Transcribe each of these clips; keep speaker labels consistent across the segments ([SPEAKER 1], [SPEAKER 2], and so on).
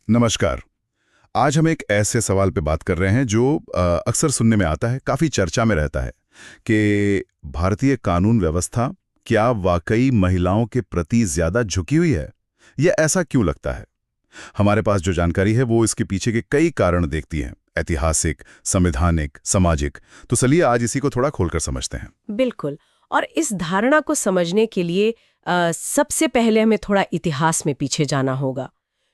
[SPEAKER 1] नमस्कार। आज हम एक ऐसे सवाल पे बात कर रहे हैं जो अक्सर सुनने में आता है, काफ़ी चर्चा में रहता है कि भारतीय कानून व्यवस्था क्या वाकई महिलाओं के प्रति ज़्यादा झुकी हुई है? या ऐसा क्यों लगता है? हमारे पास जो जानकारी है वो इसके पीछे के कई कारण देखती है, ऐतिहासिक, संवैधानिक, सामाजिक। तो चलिए आज इसी को थोड़ा खोलकर समझते हैं।
[SPEAKER 2] बिल्कुल। और इस धारणा को समझने के लिए सबसे पहले हमें थोड़ा इतिहास में पीछे जाना होगा।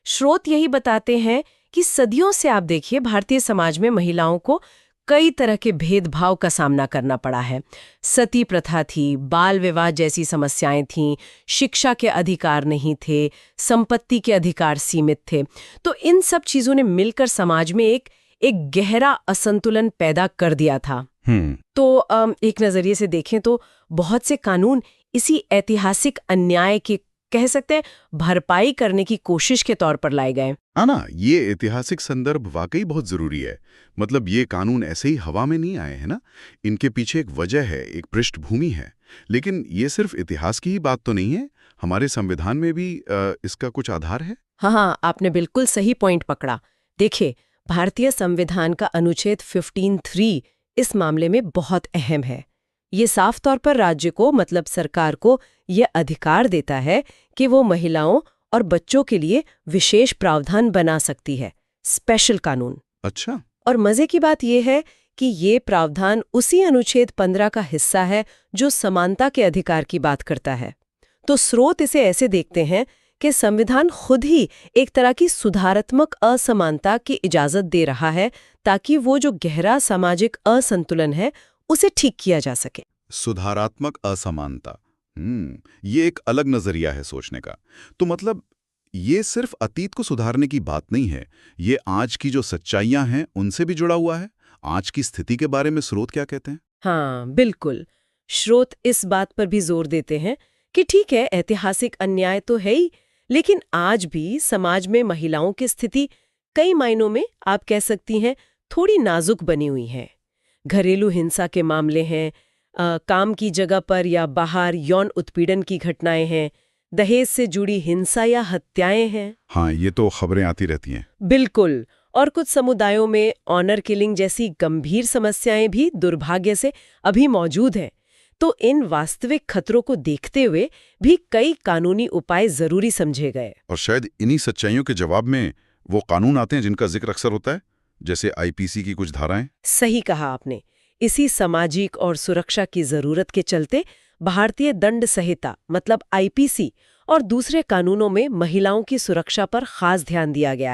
[SPEAKER 2] स्रोत यही बताते हैं कि सदियों से आप देखिए भारतीय समाज में महिलाओं को कई तरह के भेदभाव का सामना करना पड़ा है। सती प्रथा थी, बाल विवाह जैसी समस्याएं थीं, शिक्षा के अधिकार नहीं थे, संपत्ति के अधिकार सीमित थे। तो इन सब चीजों ने मिलकर समाज में एक गहरा असंतुलन पैदा कर दिया था। तो एक नजरिए से देखें तो बहुत से कानून इसी ऐतिहासिक अन्याय की कह सकते हैं भरपाई करने की कोशिश के तौर पर लाए गए।
[SPEAKER 1] हाँ ना, ये ऐतिहासिक संदर्भ वाकई बहुत जरूरी है। मतलब ये कानून ऐसे ही हवा में नहीं आए हैं ना, इनके पीछे एक वजह है, एक पृष्ठभूमि है। लेकिन ये सिर्फ इतिहास की ही बात तो नहीं है, हमारे संविधान में भी इसका कुछ आधार है।
[SPEAKER 2] हाँ, आपने बिल्कुल सही पॉइंट पकड़ा। देखिए, भारतीय संविधान का अनुच्छेद 15(3) इस मामले में बहुत अहम है। ये साफ तौर पर राज्य को मतलब सरकार को ये अधिकार देता है कि वो महिलाओं और बच्चों के लिए विशेष प्रावधान बना सकती है, स्पेशल कानून।
[SPEAKER 1] अच्छा।
[SPEAKER 2] और मजे की बात यह है कि ये प्रावधान उसी अनुच्छेद 15 का हिस्सा है जो समानता के अधिकार की बात करता है। तो स्रोत इसे ऐसे देखते हैं कि संविधान खुद ही एक तरह की सुधारात्मक असमानता की इजाजत दे रहा है ताकि वो जो गहरा सामाजिक असंतुलन है उसे ठीक किया जा सके।
[SPEAKER 1] सुधारात्मक असमानता, ये एक अलग नजरिया है सोचने का। तो मतलब ये सिर्फ अतीत को सुधारने की बात नहीं है, ये आज की जो सच्चाइयां हैं उनसे भी जुड़ा हुआ है। आज की स्थिति के बारे में स्रोत क्या कहते हैं?
[SPEAKER 2] हाँ, बिल्कुल। स्रोत इस बात पर भी जोर देते हैं कि ठीक है, ऐतिहासिक अन्याय तो है ही, लेकिन आज भी समाज में महिलाओं की स्थिति कई मायनों में आप कह सकती हैं थोड़ी नाजुक बनी हुई है। घरेलू हिंसा के मामले हैं, काम की जगह पर या बाहर यौन उत्पीड़न की घटनाएं हैं, दहेज से जुड़ी हिंसा या हत्याएं हैं।
[SPEAKER 1] हाँ, ये तो खबरें आती रहती हैं।
[SPEAKER 2] बिल्कुल। और कुछ समुदायों में ऑनर किलिंग जैसी गंभीर समस्याएं भी दुर्भाग्य से अभी मौजूद हैं। तो इन वास्तविक खतरों को देखते हुए भी कई कानूनी उपाय जरूरी समझे गए।
[SPEAKER 1] और शायद इन्हीं सच्चाइयों के जवाब में वो कानून आते हैं जिनका जिक्र अक्सर होता है, जैसे आईपीसी की कुछ धाराएं।
[SPEAKER 2] सही कहा आपने। इसी सामाजिक और सुरक्षा की जरूरत के चलते भारतीय दंड संहिता मतलब आईपीसी और दूसरे कानूनों में महिलाओं की सुरक्षा पर खास ध्यान दिया गया।